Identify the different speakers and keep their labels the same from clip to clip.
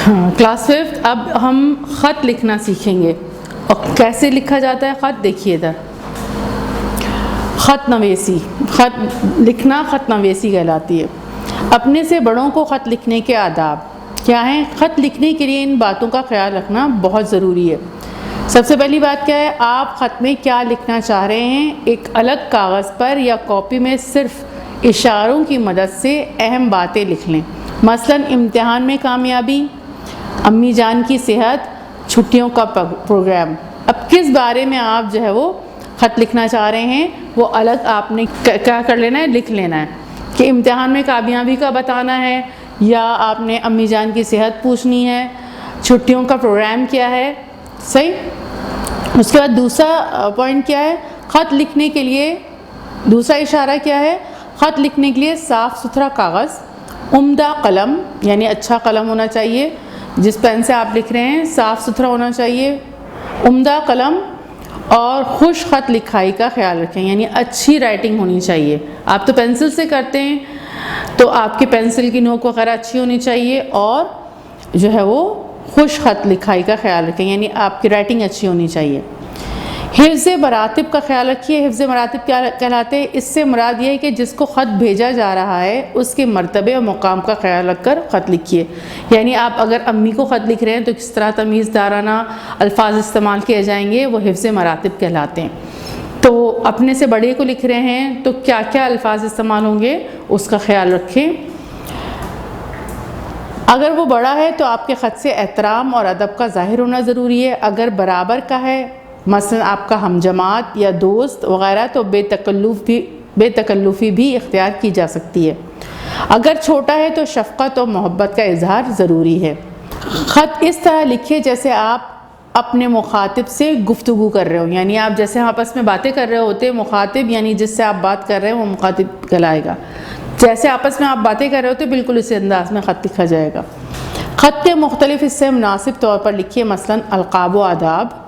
Speaker 1: हाँ, क्लास 5 अब हम ख़त लिखना सीखेंगे। और कैसे लिखा जाता है ख़त, देखिए इधर ख़त नवेसी, ख़त लिखना ख़त नवेसी कहलाती है। अपने से बड़ों को ख़त लिखने के आदाब क्या हैं? ख़त लिखने के लिए इन बातों का ख्याल रखना बहुत ज़रूरी है। सबसे पहली बात क्या है, आप ख़त में क्या लिखना चाह रहे हैं, एक अलग कागज़ पर या कॉपी में सिर्फ़ इशारों की मदद से अहम बातें लिख लें। मसलन इम्तिहान में कामयाबी, अम्मी जान की सेहत, छुट्टियों का प्रोग्राम। अब किस बारे में आप जो है वो ख़त लिखना चाह रहे हैं वो अलग आपने क्या कर लेना है, लिख लेना है कि इम्तिहान में कामयाबी का बताना है, या आपने अम्मी जान की सेहत पूछनी है, छुट्टियों का प्रोग्राम क्या है। सही। उसके बाद दूसरा पॉइंट क्या है, ख़त लिखने के लिए दूसरा इशारा क्या है, ख़त लिखने के लिए साफ़ सुथरा कागज़, उम्दा कलम यानी अच्छा कलम होना चाहिए, जिस पेन से आप लिख रहे हैं साफ़ सुथरा होना चाहिए, उम्दा कलम, और खुश ख़त लिखाई का ख्याल रखें यानी अच्छी राइटिंग होनी चाहिए। आप तो पेंसिल से करते हैं तो आपके पेंसिल की नोक वगैरह अच्छी होनी चाहिए, और जो है वो खुश ख़त लिखाई का ख्याल रखें यानी आपकी राइटिंग अच्छी होनी चाहिए। हिफ्ज़ मरातिब का ख्याल रखिए। हिफ्ज़ मरातिब क्या कहलाते हैं? इससे मुराद ये है कि जिसको ख़त भेजा जा रहा है उसके मर्तबे और मुकाम का ख्याल रखकर ख़त लिखिए। यानी आप अगर अम्मी को ख़त लिख रहे हैं तो किस तरह तमीज़दाराना अल्फाज इस्तेमाल किए जाएंगे, वो हिफ्ज़ मरातिब कहलाते हैं। तो अपने से बड़े को लिख रहे हैं तो क्या क्या अल्फाज इस्तेमाल होंगे उसका ख्याल रखें। अगर वो बड़ा है तो आपके ख़त से एहतराम और अदब का ज़ाहिर होना ज़रूरी है। अगर बराबर का है, मसलन आपका हमजमात या दोस्त वग़ैरह, तो बेतकल्लुफ़ी भी इख्तियार की जा सकती है। अगर छोटा है तो शफ़क़त और मोहब्बत का इजहार ज़रूरी है। ख़त इस तरह लिखिए जैसे आप अपने मुखातिब से गुफ्तगू कर रहे हो, यानी आप जैसे आपस में बातें कर रहे होते हैं, मुखातिब यानी जिससे आप बात कर रहे हैं वो मुखातिब कहलाएगा। जैसे आपस में आप बातें कर रहे होते बिल्कुल इसी अंदाज में ख़त लिखा जाएगा। ख़त के मुख्तलिफ़ हिस्से मुनासिब तौर पर लिखिए, मसलन अलक़ाब व आदाब,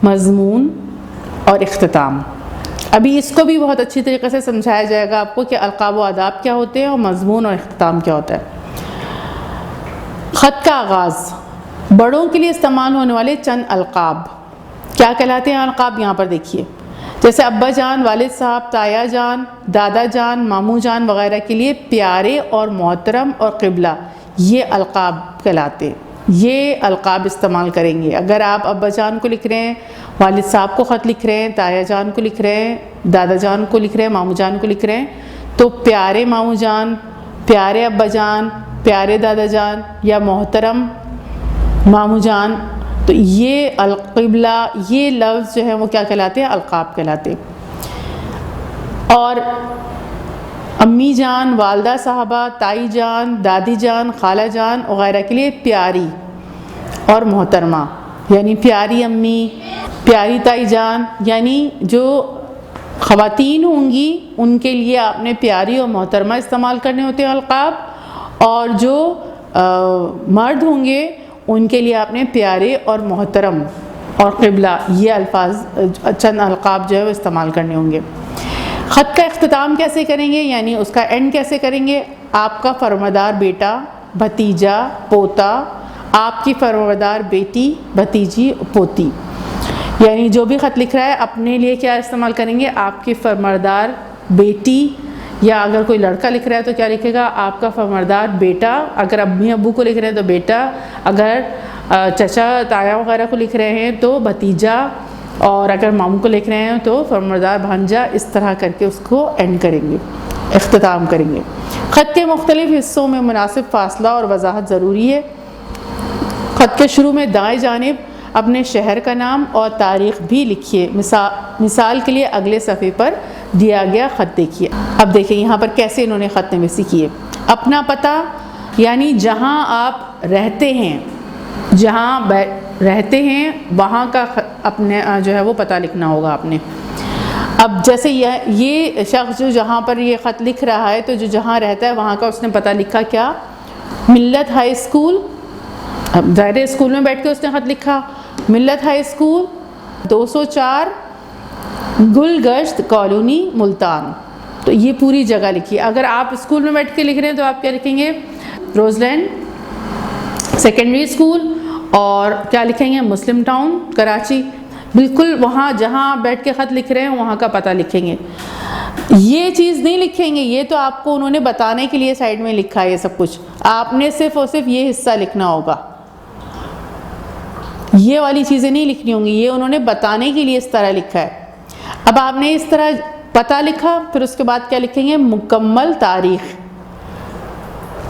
Speaker 1: मज़मून और इख्तिताम। अभी इसको भी बहुत अच्छी तरीके से समझाया जाएगा आपको कि अलक़ाब व आदाब क्या होते हैं और मज़मून और इख्तिताम क्या होता है। ख़त का आगाज़, बड़ों के लिए इस्तेमाल होने वाले चंद अलक़ाब क्या कहलाते हैं? अलक़ाब यहाँ पर देखिए, जैसे अब्बा जान, वालिद साहब, ताया जान, दादा जान, मामू जान वग़ैरह के लिए प्यारे और मोहतरम और क़िबला, ये अलक़ाब कहलाते हैं। ये अलक़ाब इस्तेमाल करेंगे। अगर आप अब्बा जान को लिख रहे हैं, वालिद साहब को ख़त लिख रहे हैं, ताया जान को लिख रहे हैं, दादा जान को लिख रहे हैं, मामू जान को लिख रहे हैं, तो प्यारे मामू जान, प्यारे अब्बा जान, प्यारे दादा जान या मोहतरम मामू जान, तो ये अलक़िबला, ये लफ्ज़ जो है वो क्या कहलाते हैं? अलक़ाब कहलाते हैं। और अम्मी जान, वालदा साहबा, ताई जान, दादी जान, खाला जान वग़ैरह के लिए प्यारी और मोहतरमा, यानी प्यारी अम्मी, प्यारी ताई जान, यानी जो ख़वातीन होंगी उनके लिए आपने प्यारी और मोहतरमा इस्तेमाल करने होते हैं अलक़ाब, और जो मर्द होंगे उनके लिए आपने प्यारे और मोहतरम और क़िबला, ये अल्फाज चंद अलक़ाब जो है वो इस्तेमाल करने होंगे। ख़त का इख्तिताम कैसे करेंगे, यानी उसका एंड कैसे करेंगे? आपका फरमादार बेटा, भतीजा, पोता, आपकी फरमादार बेटी, भतीजी, पोती, यानी जो भी ख़त लिख रहा है अपने लिए क्या इस्तेमाल करेंगे? आपकी फरमादार बेटी, या अगर कोई लड़का लिख रहा है तो क्या लिखेगा? आपका फरमादार बेटा। अगर अम्मी अब्बू को लिख रहे हैं तो बेटा, अगर चचा ताया वगैरह को लिख रहे हैं तो भतीजा, और अगर मामू को लिख रहे हैं तो फरमादार भांजा। इस तरह करके उसको एंड करेंगे, इख्तिताम करेंगे। ख़त के मुख्तलिफ़ हिस्सों में मुनासिब फ़ासला और वजाहत ज़रूरी है। ख़त के शुरू में दाएँ जानिब अपने शहर का नाम और तारीख़ भी लिखिए। मिसाल के लिए अगले सफ़े पर दिया गया ख़त देखिए। अब देखिए यहाँ पर कैसे इन्होंने ख़त नवीसी की है। अपना पता यानी जहाँ आप रहते हैं, जहाँ रहते हैं वहाँ का अपने जो है वो पता लिखना होगा आपने। अब जैसे ये शख्स जो जहाँ पर ये ख़त लिख रहा है, तो जो जहाँ रहता है वहाँ का उसने पता लिखा क्या? मिल्लत हाई स्कूल। अब ज़ाहिर स्कूल में बैठ के उसने ख़त लिखा, मिल्लत high school 204 Gulgasht colony Multan. तो ये पूरी जगह लिखिए। अगर आप स्कूल में बैठ के लिख रहे हैं तो आप क्या लिखेंगे? रोज़लैंड सेकेंडरी स्कूल, और क्या लिखेंगे, मुस्लिम टाउन कराची, बिल्कुल वहाँ जहाँ बैठ के ख़त लिख रहे हैं वहाँ का पता लिखेंगे। ये चीज़ नहीं लिखेंगे, ये तो आपको उन्होंने बताने के लिए साइड में लिखा है ये सब कुछ, आपने सिर्फ और सिर्फ ये हिस्सा लिखना होगा, ये वाली चीज़ें नहीं लिखनी होंगी, ये उन्होंने बताने के लिए इस तरह लिखा है। अब आपने इस तरह पता लिखा, फिर उसके बाद क्या लिखेंगे, मुकम्मल तारीख़।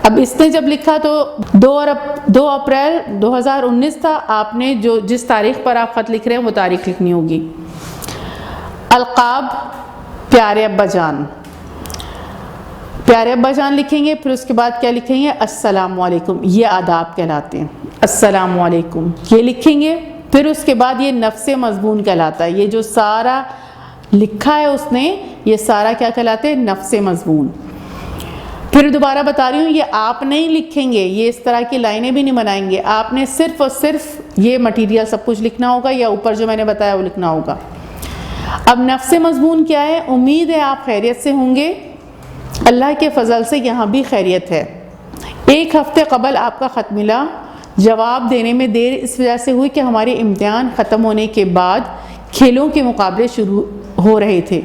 Speaker 1: अब इसने जब लिखा तो 2 अप्रैल 2019 था, आपने जो जिस तारीख़ पर आप ख़त लिख रहे हैं वो तारीख़ लिखनी होगी। अलक़ाब, प्यारे अब्बा जान, प्यारे अब्बा जान लिखेंगे, फिर उसके बाद क्या लिखेंगे, अस्सलामु अलैकुम, ये आदाब कहलाते हैं, अस्सलामु अलैकुम ये लिखेंगे। फिर उसके बाद ये नफ्से मज़मून कहलाता है, ये जो सारा लिखा है उसने, ये सारा क्या कहलाते हैं, नफ्से मज़मून। फिर दोबारा बता रही हूँ, ये आप नहीं लिखेंगे, ये इस तरह की लाइनें भी नहीं बनाएंगे, आपने सिर्फ और सिर्फ ये मटीरियल सब कुछ लिखना होगा, या ऊपर जो मैंने बताया वो लिखना होगा। अब नफ्से मज़मून क्या है, उम्मीद है आप खैरियत से होंगे, अल्लाह के फ़ज़ल से यहाँ भी खैरियत है। 1 हफ़्ते कबल आपका ख़त मिला, जवाब देने में देर इस वजह से हुई कि हमारे इम्तिहान ख़त्म होने के बाद खेलों के मुकाबले शुरू हो रहे थे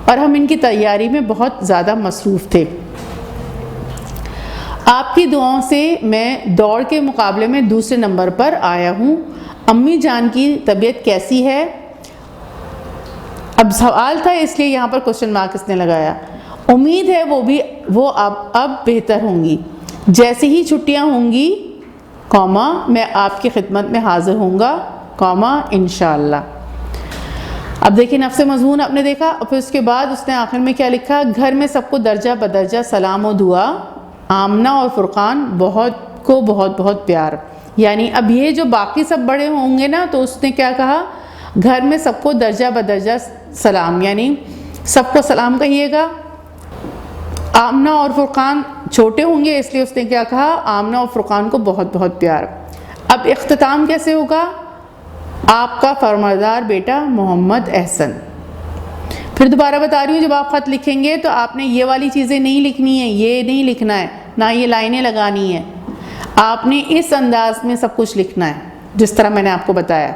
Speaker 1: और हम इनकी तैयारी में बहुत ज़्यादा मसरूफ़ थे। आपकी दुआओं से मैं दौड़ के मुकाबले में दूसरे नंबर पर आया हूँ। अम्मी जान की तबीयत कैसी है? अब सवाल था इसलिए यहाँ पर क्वेश्चन मार्क इसने लगाया। उम्मीद है वो अब बेहतर होंगी। जैसे ही छुट्टियाँ होंगी कौमा मैं आपकी खिदमत में हाजिर होऊंगा कौमा इंशाअल्लाह। अब देखिए नफ्से मज़मून आपने देखा, और फिर उसके बाद उसने आखिर में क्या लिखा, घर में सबको दर्जा बदर्जा सलाम और दुआ, आमना और फ़ुरक़ान बहुत बहुत प्यार। यानी अब ये जो बाकी सब बड़े होंगे ना, तो उसने क्या कहा, घर में सबको दर्जा बदर्जा सलाम, यानी सबको सलाम कहिएगा। आमना और फ़ुरक़ान छोटे होंगे इसलिए उसने क्या कहा, आमना और फ़ुरक़ान को बहुत बहुत प्यार। अब इख्तिताम कैसे होगा, आपका फरमादार बेटा मोहम्मद एहसन। फिर दोबारा बता रही हूँ, जब आप ख़त लिखेंगे तो आपने ये वाली चीज़ें नहीं लिखनी है, ये नहीं लिखना है, ना ये लाइनें लगानी है, आपने इस अंदाज में सब कुछ लिखना है जिस तरह मैंने आपको बताया।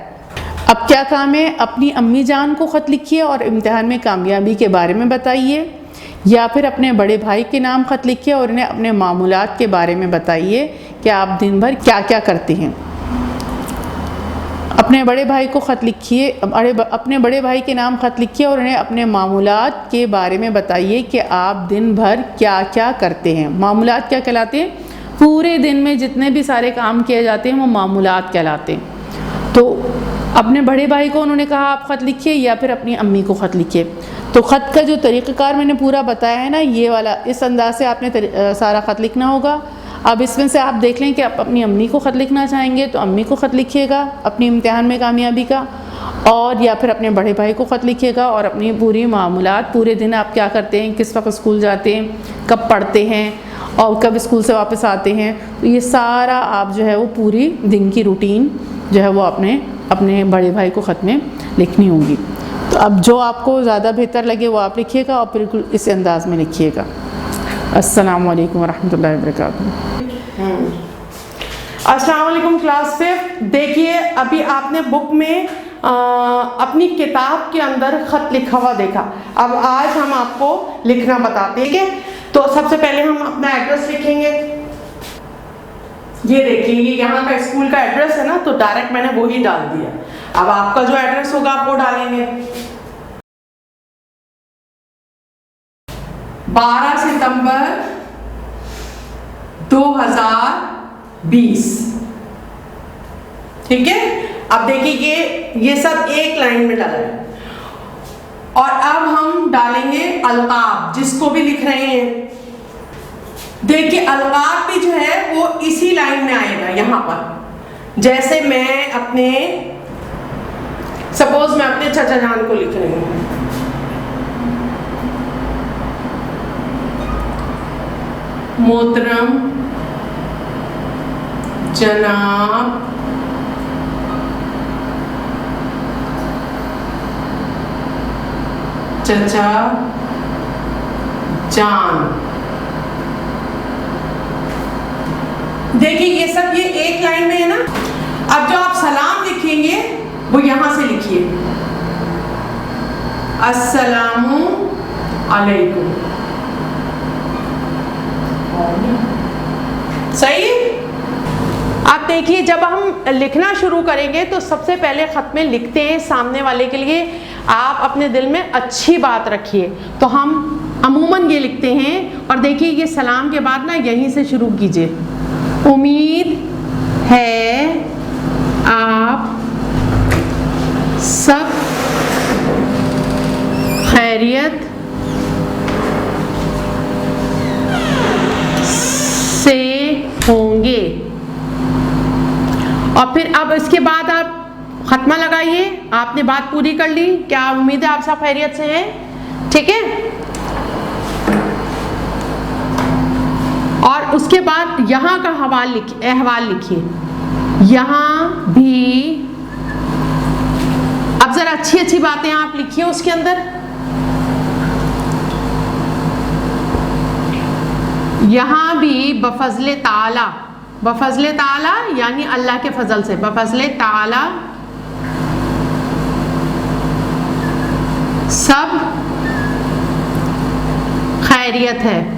Speaker 1: अब क्या काम है, अपनी अम्मी जान को ख़त लिखिए और इम्तिहान में कामयाबी के बारे में बताइए, या फिर अपने बड़े भाई के नाम ख़त लिखिए और उन्हें अपने मामूलात के बारे में बताइए कि आप दिन भर क्या क्या करते हैं। अपने बड़े भाई को ख़त लिखिए, अपने बड़े भाई के नाम ख़त लिखिए और उन्हें अपने मामूलात के बारे में बताइए कि आप दिन भर क्या क्या करते हैं। मामूलात क्या कहलाते हैं, पूरे दिन में जितने भी सारे काम किए जाते हैं वो मामूलात कहलाते हैं। तो अपने बड़े भाई को उन्होंने कहा आप ख़त लिखिए या फिर अपनी अम्मी को ख़त लिखिए। तो ख़त का जो तरीक़ाकार मैंने पूरा बताया है ना, ये वाला, इस अंदाज से आपने सारा ख़त लिखना होगा। अब इसमें से आप देख लें कि आप अपनी अम्मी को ख़त लिखना चाहेंगे तो अम्मी को ख़त लिखिएगा अपनी इम्तिहान में कामयाबी का, और या फिर अपने बड़े भाई को ख़त लिखिएगा और अपनी पूरी मामूलात, पूरे दिन आप क्या करते हैं, किस वक्त स्कूल जाते हैं, कब पढ़ते हैं और कब स्कूल से वापस आते हैं, तो ये सारा आप जो है वो पूरी दिन की रूटीन जो है वो अपने बड़े भाई को ख़त में लिखनी होगी। तो अब जो आपको ज़्यादा बेहतर लगे वो आप लिखिएगा और बिल्कुल इस अंदाज़ में लिखिएगा। अस्सलामु अलैकुम वरहमतुल्लाहि वबरकातुहू।
Speaker 2: अस्सलाम वालेकुम क्लास 5। देखिए अभी आपने बुक में अपनी किताब के अंदर ख़त लिखा हुआ देखा। अब आज हम आपको लिखना बताते हैं, ठीक है। तो सबसे पहले हम अपना एड्रेस लिखेंगे। ये देखिए, ये यहाँ का स्कूल का एड्रेस है ना, तो डायरेक्ट मैंने वो ही डाल दिया। अब आपका जो एड्रेस होगा आप वो डालेंगे। 12 सितंबर 2020, ठीक है। अब देखिए ये सब एक लाइन में डाला है, और अब हम डालेंगे अलकाब, जिसको भी लिख रहे हैं। देखिए अलकाब भी जो है वो इसी लाइन में आएगा। यहाँ पर जैसे मैं अपने, सपोज मैं अपने चाचा जान को लिख रही हूँ, मोहतरम जनाब चचा जान। देखिए ये सब ये एक लाइन में है ना। अब जो आप सलाम लिखेंगे वो यहां से लिखिए, अस्सलामु अलैकुम। सही। आप देखिए जब हम लिखना शुरू करेंगे तो सबसे पहले खत में लिखते हैं सामने वाले के लिए आप अपने दिल में अच्छी बात रखिए, तो हम अमूमन ये लिखते हैं। और देखिए ये सलाम के बाद ना यहीं से शुरू कीजिए, उम्मीद है आप सब खैरियत से होंगे। और फिर अब इसके बाद आप खत्मा लगाइए, आपने बात पूरी कर ली, क्या उम्मीद है आप सब खैरियत से हैं, ठीक है। और उसके बाद यहाँ का अहवाल लिखिए, यहाँ भी अब जरा अच्छी अच्छी बातें आप लिखिए उसके अंदर। यहाँ भी बफजले ताला, बफजले ताला यानी अल्लाह के फजल से, बफजले ताला सब खैरियत है,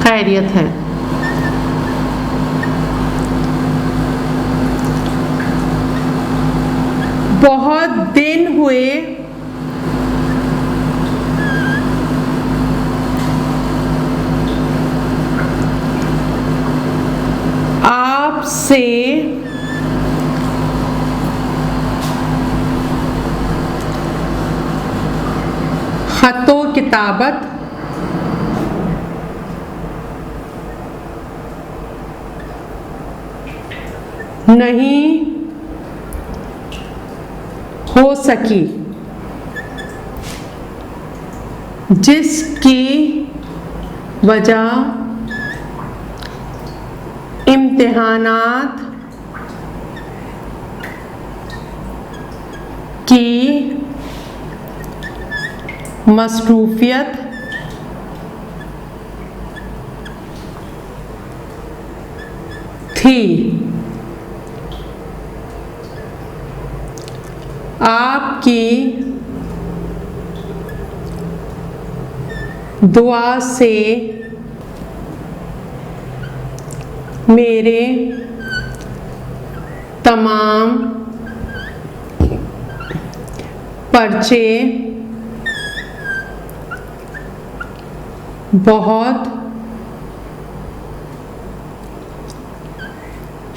Speaker 2: खैरियत है। बहुत दिन हुए आपसे खतो किताबत नहीं हो सकी, जिसकी वजह इम्तिहानात की मसरूफियत थी। आपकी दुआ से मेरे तमाम पर्चे बहुत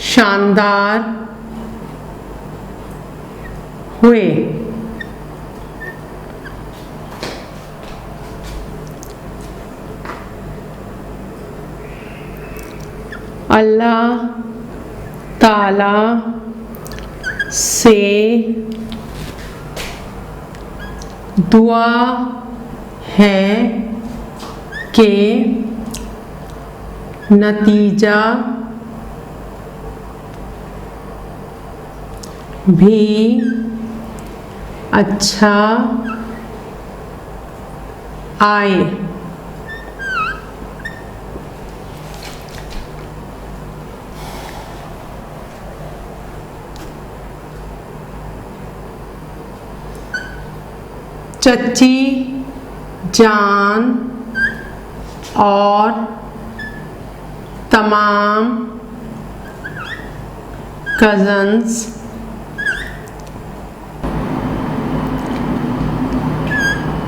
Speaker 2: शानदार हुए। अल्लाह ताला से दुआ है कि नतीजा भी अच्छा आए। चच्ची जान और तमाम कज़न्स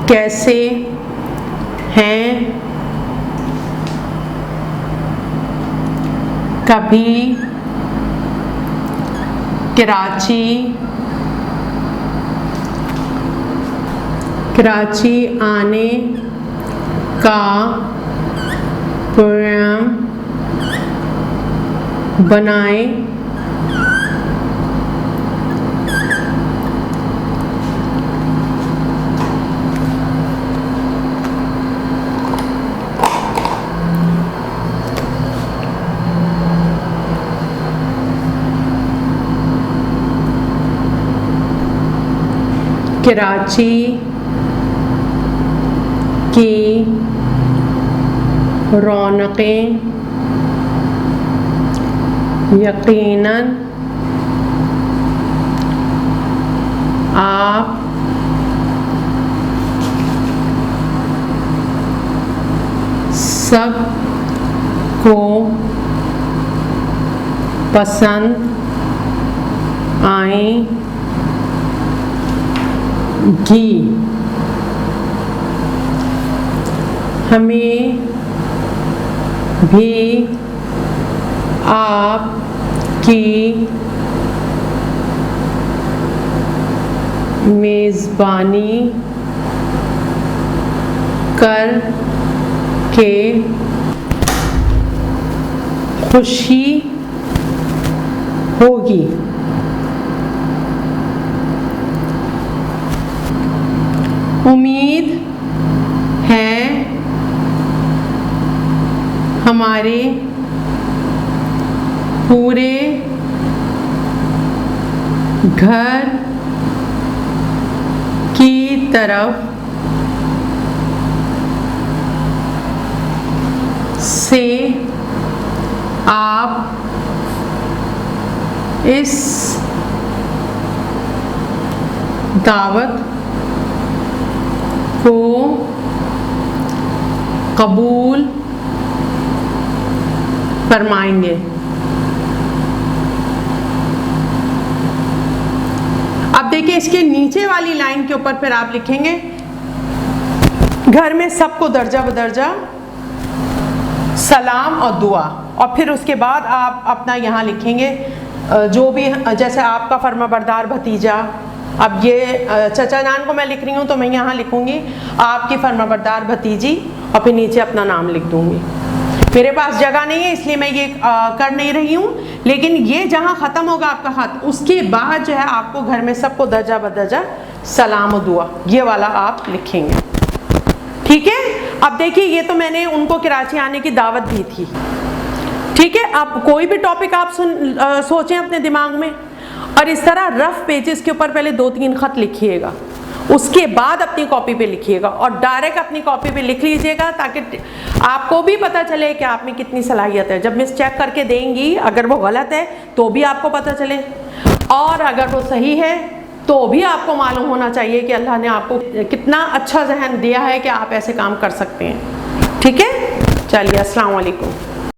Speaker 2: कैसे हैं? कभी कराची आने का प्रोग्राम बनाए। कराची की रौनकें यकीनन आप सब को पसंद आएंगी। हमें भी आपकी मेज़बानी कर के खुशी होगी। उम्मीद है हमारे पूरे घर की तरफ से आप इस दावत को कबूल फरमाएंगे। अब देखिए इसके नीचे वाली लाइन के ऊपर फिर आप लिखेंगे घर में सबको दर्जा बदर्जा सलाम और दुआ, और फिर उसके बाद आप अपना यहाँ लिखेंगे जो भी, जैसे आपका फर्माबरदार भतीजा, अब ये चचा जान को मैं लिख रही हूँ तो मैं यहाँ लिखूँगी आपकी फर्माबरदार भतीजी और फिर नीचे अपना नाम लिख दूँगी। मेरे पास जगह नहीं है इसलिए मैं ये कर नहीं रही हूँ, लेकिन ये जहाँ ख़त्म होगा आपका ख़त उसके बाद जो है आपको घर में सबको दर्जा बदर्जा सलाम और दुआ ये वाला आप लिखेंगे। ठीक है, अब देखिए ये तो मैंने उनको कराची आने की दावत दी थी। ठीक है, अब कोई भी टॉपिक आप सोचें अपने दिमाग में और इस तरह रफ पेजेस के ऊपर पहले 2-3 ख़त लिखिएगा, उसके बाद अपनी कॉपी पे लिखिएगा और डायरेक्ट अपनी कॉपी पे लिख लीजिएगा ताकि आपको भी पता चले कि आप में कितनी सलाहियत है। जब मिस चेक करके देंगी अगर वो गलत है तो भी आपको पता चले, और अगर वो सही है तो भी आपको मालूम होना चाहिए कि अल्लाह ने आपको कितना अच्छा जहन दिया है कि आप ऐसे काम कर सकते हैं। ठीक है, चलिए अस्सलाम वालेकुम।